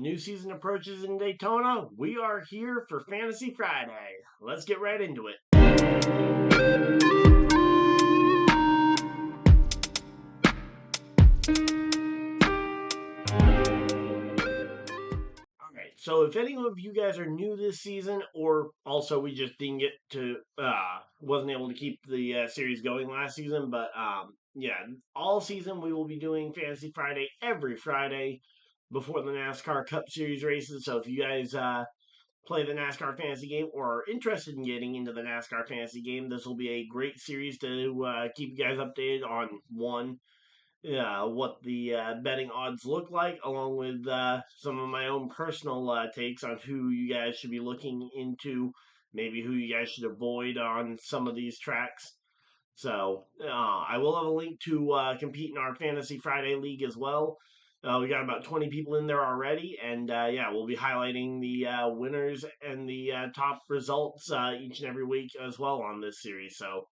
the new season approaches in Daytona, we are here for Fantasy Friday. Let's get right into it. Alright, so if any of you guys are new this season, or also we just didn't get to, wasn't able to keep the series going last season, but yeah, all season we will be doing Fantasy Friday every Friday before the NASCAR Cup Series races. So if you guys play the NASCAR fantasy game or are interested in getting into the NASCAR fantasy game, this will be a great series to keep you guys updated on what the betting odds look like, along with some of my own personal takes on who you guys should be looking into, maybe who you guys should avoid on some of these tracks. So I will have a link to compete in our Fantasy Friday League as well. We got about 20 people in there already, and yeah, we'll be highlighting the winners and the top results each and every week as well on this series. So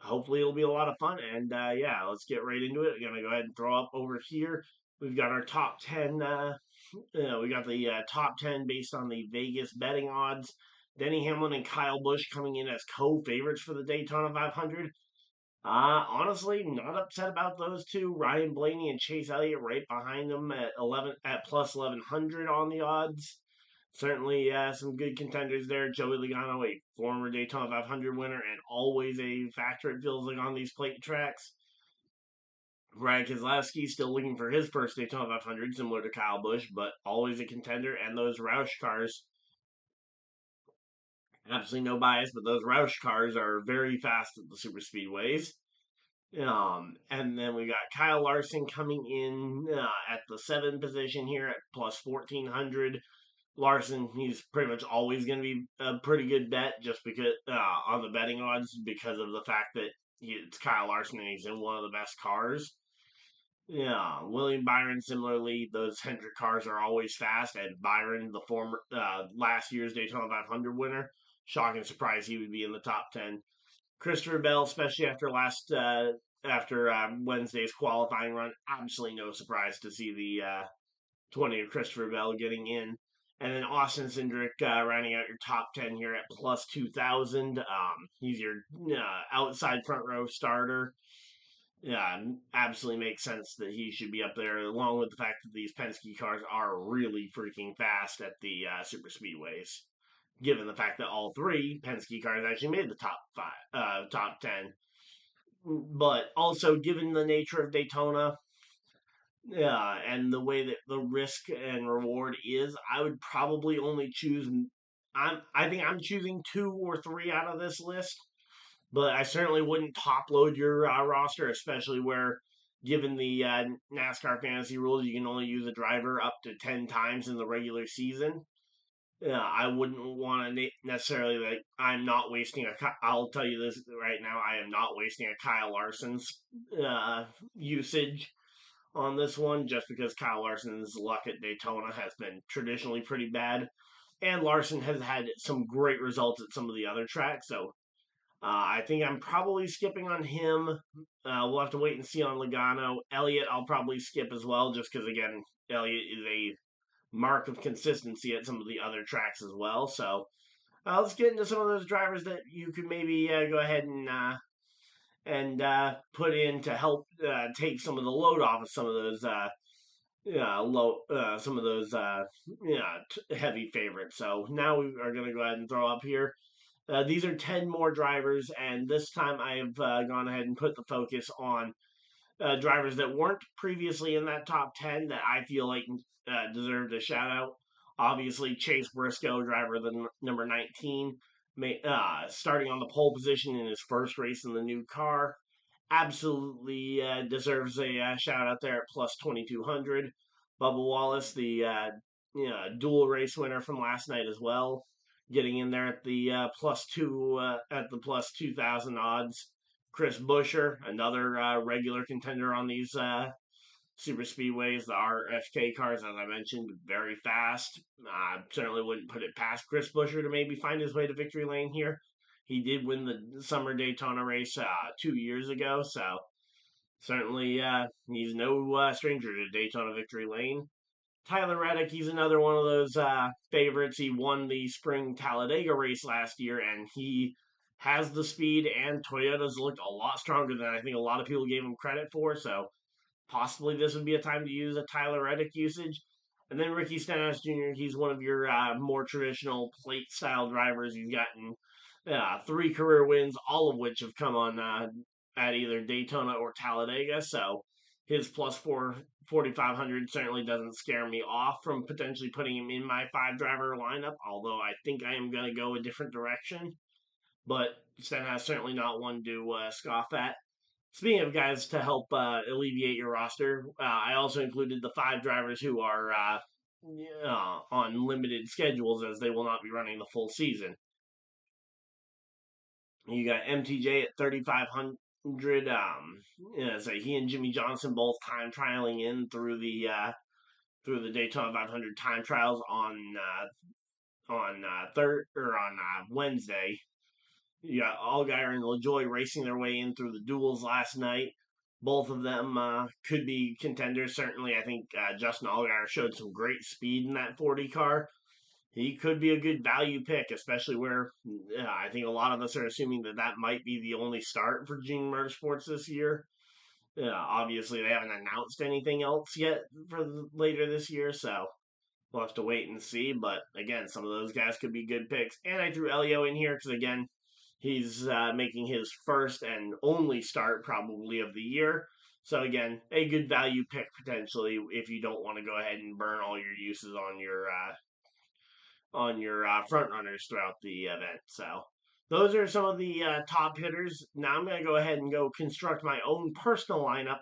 hopefully it'll be a lot of fun. And yeah, let's get right into it. I'm gonna go ahead and throw up over here. We've got our top 10. We got the top 10 based on the Vegas betting odds. Denny Hamlin and Kyle Busch coming in as co-favorites for the Daytona 500. Honestly, not upset about those two. Ryan Blaney and Chase Elliott right behind them at 11 at plus 1100 on the odds. Certainly, some good contenders there. Joey Logano, a former Daytona 500 winner and always a factor, it feels like, on these plate tracks. Brad Keselowski still looking for his first Daytona 500, similar to Kyle Busch, but always a contender. And those Roush cars, absolutely no bias, but those Roush cars are very fast at the super speedways. And then we got Kyle Larson coming in at the 7th position here at plus 1400. Larson, he's pretty much always going to be a pretty good bet just because on the betting odds because of the fact that it's Kyle Larson and he's in one of the best cars. Yeah, William Byron, similarly, those Hendrick cars are always fast. And Byron, the former last year's Daytona 500 winner, shocking surprise he would be in the top 10. Christopher Bell, especially after Wednesday's qualifying run, absolutely no surprise to see the 20 of Christopher Bell getting in. And then Austin Cindric rounding out your top 10 here at plus 2,000. He's your outside front row starter. Yeah, absolutely makes sense that he should be up there, along with the fact that these Penske cars are really freaking fast at the super speedways. Given the fact that all three Penske cars actually made the top 10, but also given the nature of Daytona, and the way that the risk and reward is, I would probably only choose. I think I'm choosing 2 or 3 out of this list, but I certainly wouldn't top load your roster, especially where, given the NASCAR fantasy rules, you can only use a driver up to 10 times in the regular season. I wouldn't want to necessarily, like, I'm not wasting I'll tell you this right now, I am not wasting a Kyle Larson's usage on this one just because Kyle Larson's luck at Daytona has been traditionally pretty bad. And Larson has had some great results at some of the other tracks, so I think I'm probably skipping on him. We'll have to wait and see on Logano. Elliott, I'll probably skip as well, just because, again, Elliott is a mark of consistency at some of the other tracks as well. So let's get into some of those drivers that you could maybe go ahead and put in to help take some of the load off of some of those heavy favorites. So now we are going to go ahead and throw up here. These are 10 more drivers, and this time I have gone ahead and put the focus on drivers that weren't previously in that top 10 that I feel like deserved a shout out. Obviously, Chase Briscoe, driver of the number 19, starting on the pole position in his first race in the new car. Absolutely deserves a shout out there at plus 2,200. Bubba Wallace, the dual race winner from last night as well, getting in there at the plus 2,000 odds. Chris Buescher, another regular contender on these super speedways, the RFK cars, as I mentioned, very fast. Certainly wouldn't put it past Chris Buescher to maybe find his way to victory lane here. He did win the summer Daytona race 2 years ago, so certainly he's no stranger to Daytona victory lane. Tyler Reddick, he's another one of those favorites. He won the spring Talladega race last year, and he has the speed, and Toyota's looked a lot stronger than I think a lot of people gave him credit for. So possibly this would be a time to use a Tyler Reddick usage. And then Ricky Stenhouse Jr., he's one of your more traditional plate style drivers. He's gotten 3 career wins, all of which have come on at either Daytona or Talladega. So his plus 4,500 certainly doesn't scare me off from potentially putting him in my 5 driver lineup, although I think I am going to go a different direction. But Stenhouse certainly not one to scoff at. Speaking of guys to help alleviate your roster, I also included the 5 drivers who are on limited schedules as they will not be running the full season. You got MTJ at 3,500. So he and Jimmy Johnson both time trialing in through the Daytona 500 time trials on Wednesday. You got Allgaier and LaJoy racing their way in through the duels last night. Both of them could be contenders. Certainly, I think Justin Allgaier showed some great speed in that 40 car. He could be a good value pick, especially where I think a lot of us are assuming that that might be the only start for Gene Motorsports this year. Obviously, they haven't announced anything else yet for later this year, so we'll have to wait and see. But again, some of those guys could be good picks. And I threw Elio in here because, again, he's making his first and only start probably of the year. So again, a good value pick potentially if you don't want to go ahead and burn all your uses on your front runners throughout the event. So those are some of the top hitters. Now I'm going to go ahead and go construct my own personal lineup,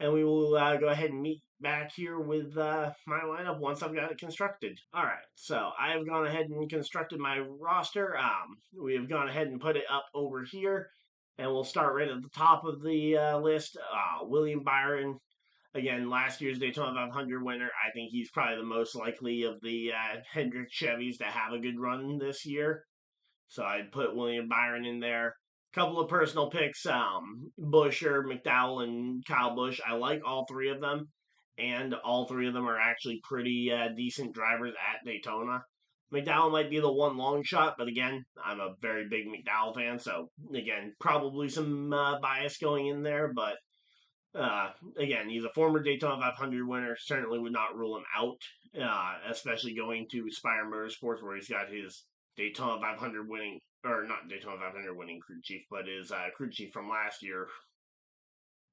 and we will go ahead and meet back here with my lineup once I've got it constructed. All right, so I have gone ahead and constructed my roster. We have gone ahead and put it up over here, and we'll start right at the top of the list. William Byron, again, last year's Daytona 500 winner. I think he's probably the most likely of the Hendrick Chevys to have a good run this year. So I'd put William Byron in there. Couple of personal picks, Buescher, McDowell, and Kyle Busch. I like all 3 of them, and all 3 of them are actually pretty decent drivers at Daytona. McDowell might be the one long shot, but again, I'm a very big McDowell fan, so again, probably some bias going in there, but again, he's a former Daytona 500 winner. Certainly would not rule him out, especially going to Spire Motorsports where he's got his Daytona 500 winning, or not Daytona 500 winning crew chief, but his crew chief from last year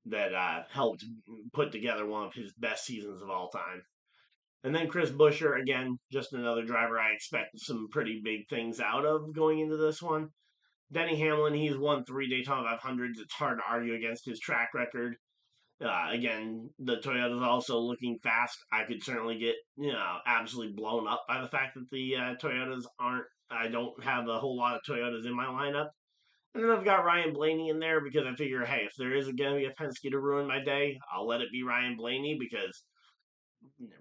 that helped put together one of his best seasons of all time. And then Chris Buescher, again, just another driver I expect some pretty big things out of going into this one. Denny Hamlin, he's won 3 Daytona 500s. It's hard to argue against his track record. Again, the Toyota's also looking fast. I could certainly get, absolutely blown up by the fact that the Toyotas aren't. I don't have a whole lot of Toyotas in my lineup. And then I've got Ryan Blaney in there because I figure, hey, if there is going to be a Penske to ruin my day, I'll let it be Ryan Blaney because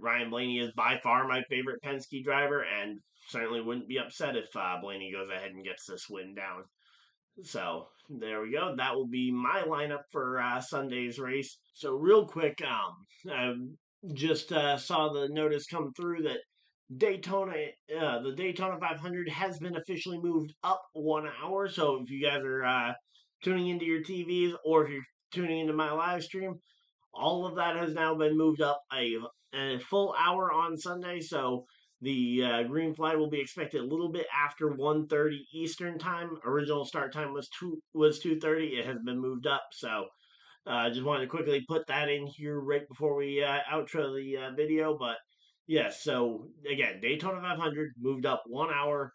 Ryan Blaney is by far my favorite Penske driver and certainly wouldn't be upset if Blaney goes ahead and gets this win down. So there we go. That will be my lineup for Sunday's race. So real quick, I just saw the notice come through that the Daytona 500 has been officially moved up 1 hour. So if you guys are tuning into your TVs or if you're tuning into my live stream, all of that has now been moved up a full hour on Sunday. So the green flag will be expected a little bit after 1:30 Eastern time. Original start time was 2:30. It has been moved up. So I just wanted to quickly put that in here right before we outro the video. But yes, so again, Daytona 500 moved up 1 hour.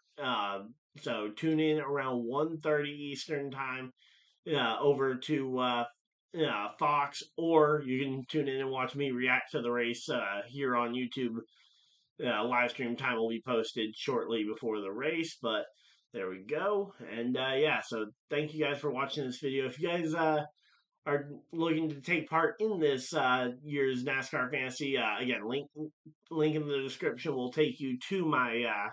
So tune in around 1:30 Eastern time over to Fox, or you can tune in and watch me react to the race here on YouTube. Live stream time will be posted shortly before the race, but there we go. And yeah, so thank you guys for watching this video. If you guys are looking to take part in this year's NASCAR Fantasy, again, link in the description will take you to my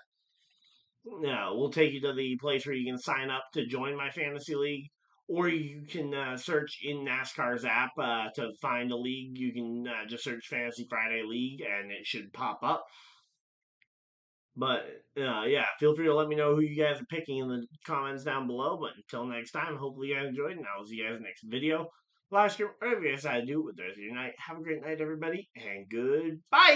we'll take you to the place where you can sign up to join my fantasy league. or you can search in NASCAR's app to find a league. You can just search Fantasy Friday League, and it should pop up. But yeah, feel free to let me know who you guys are picking in the comments down below. But until next time, hopefully you guys enjoyed, and I'll see you guys next video, live stream, whatever you guys decide to do with the rest of your night. Have a great night, everybody, and goodbye.